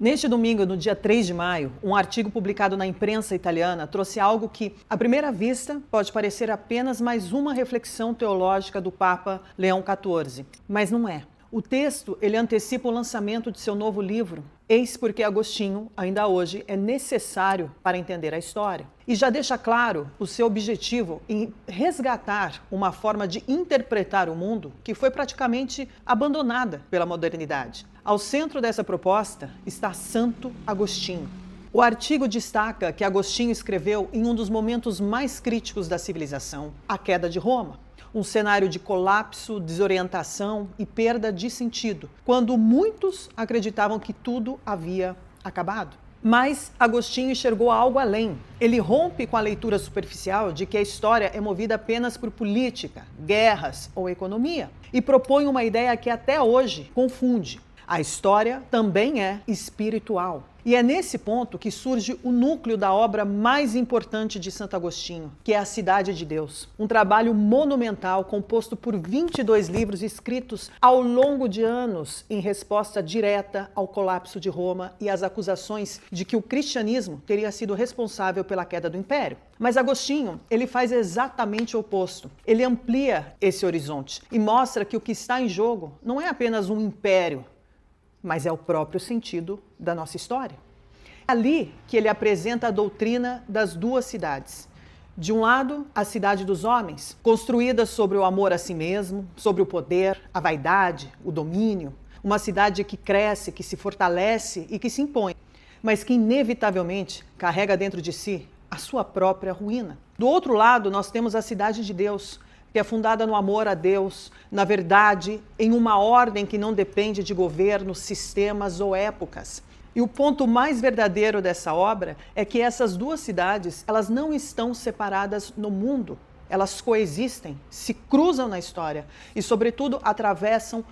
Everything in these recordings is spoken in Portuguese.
Neste domingo, no dia 3 de maio, um artigo publicado na imprensa italiana trouxe algo que, à primeira vista, pode parecer apenas mais uma reflexão teológica do Papa Leão XIV, mas não é. O texto, ele antecipa o lançamento de seu novo livro, Eis porque Agostinho, ainda hoje, é necessário para entender a história. E já deixa claro o seu objetivo em resgatar uma forma de interpretar o mundo que foi praticamente abandonada pela modernidade. Ao centro dessa proposta está Santo Agostinho. O artigo destaca que Agostinho escreveu em um dos momentos mais críticos da civilização, a queda de Roma. Um cenário de colapso, desorientação e perda de sentido, quando muitos acreditavam que tudo havia acabado. Mas Agostinho enxergou algo além. Ele rompe com a leitura superficial de que a história é movida apenas por política, guerras ou economia e propõe uma ideia que até hoje confunde. A história também é espiritual. E é nesse ponto que surge o núcleo da obra mais importante de Santo Agostinho, que é a Cidade de Deus. Um trabalho monumental composto por 22 livros escritos ao longo de anos em resposta direta ao colapso de Roma e às acusações de que o cristianismo teria sido responsável pela queda do Império. Mas Agostinho, ele faz exatamente o oposto. Ele amplia esse horizonte e mostra que o que está em jogo não é apenas um império, mas é o próprio sentido da nossa história. É ali que ele apresenta a doutrina das duas cidades. De um lado, a cidade dos homens, construída sobre o amor a si mesmo, sobre o poder, a vaidade, o domínio. Uma cidade que cresce, que se fortalece e que se impõe, mas que inevitavelmente carrega dentro de si a sua própria ruína. Do outro lado, nós temos a cidade de Deus, que é fundada no amor a Deus, na verdade, em uma ordem que não depende de governos, sistemas ou épocas. E o ponto mais verdadeiro dessa obra é que essas duas cidades, elas não estão separadas no mundo, elas coexistem, se cruzam na história e, sobretudo, atravessam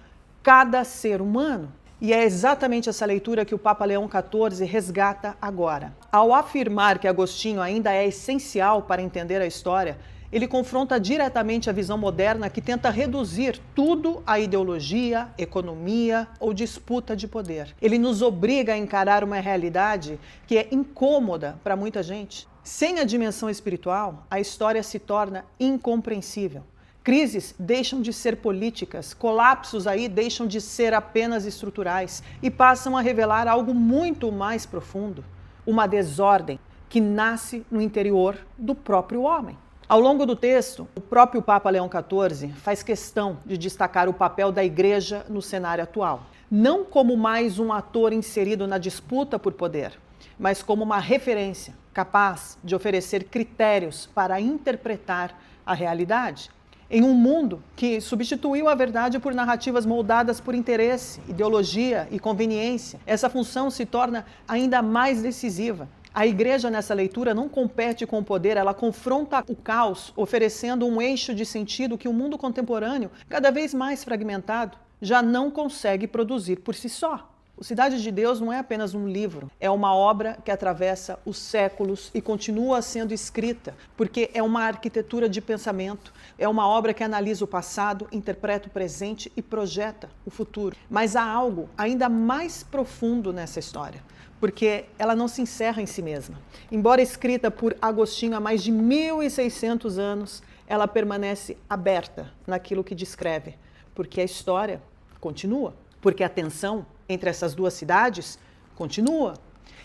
cada ser humano. E é exatamente essa leitura que o Papa Leão XIV resgata agora. Ao afirmar que Agostinho ainda é essencial para entender a história, ele confronta diretamente a visão moderna que tenta reduzir tudo à ideologia, economia ou disputa de poder. Ele nos obriga a encarar uma realidade que é incômoda para muita gente. Sem a dimensão espiritual, a história se torna incompreensível. Crises deixam de ser políticas, colapsos aí deixam de ser apenas estruturais e passam a revelar algo muito mais profundo, uma desordem que nasce no interior do próprio homem. Ao longo do texto, o próprio Papa Leão XIV faz questão de destacar o papel da Igreja no cenário atual, não como mais um ator inserido na disputa por poder, mas como uma referência capaz de oferecer critérios para interpretar a realidade. Em um mundo que substituiu a verdade por narrativas moldadas por interesse, ideologia e conveniência, essa função se torna ainda mais decisiva. A Igreja, nessa leitura, não compete com o poder, ela confronta o caos, oferecendo um eixo de sentido que o mundo contemporâneo, cada vez mais fragmentado, já não consegue produzir por si só. O Cidade de Deus não é apenas um livro, é uma obra que atravessa os séculos e continua sendo escrita, porque é uma arquitetura de pensamento, é uma obra que analisa o passado, interpreta o presente e projeta o futuro. Mas há algo ainda mais profundo nessa história, porque ela não se encerra em si mesma. Embora escrita por Agostinho há mais de 1600 anos, ela permanece aberta naquilo que descreve, porque a história continua, porque a tensão entre essas duas cidades continua.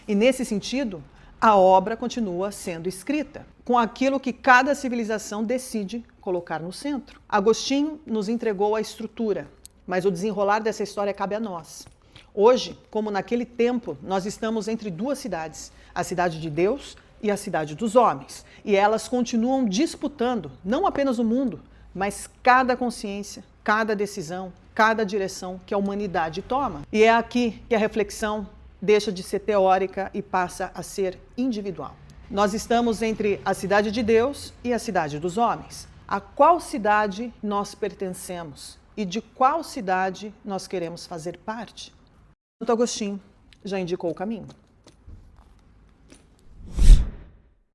E nesse sentido, a obra continua sendo escrita, com aquilo que cada civilização decide colocar no centro. Agostinho nos entregou a estrutura, mas o desenrolar dessa história cabe a nós. Hoje, como naquele tempo, nós estamos entre duas cidades, a cidade de Deus e a cidade dos homens. E elas continuam disputando, não apenas o mundo, mas cada consciência, cada decisão, cada direção que a humanidade toma. E é aqui que a reflexão deixa de ser teórica e passa a ser individual. Nós estamos entre a cidade de Deus e a cidade dos homens. A qual cidade nós pertencemos e de qual cidade nós queremos fazer parte? Santo Agostinho já indicou o caminho.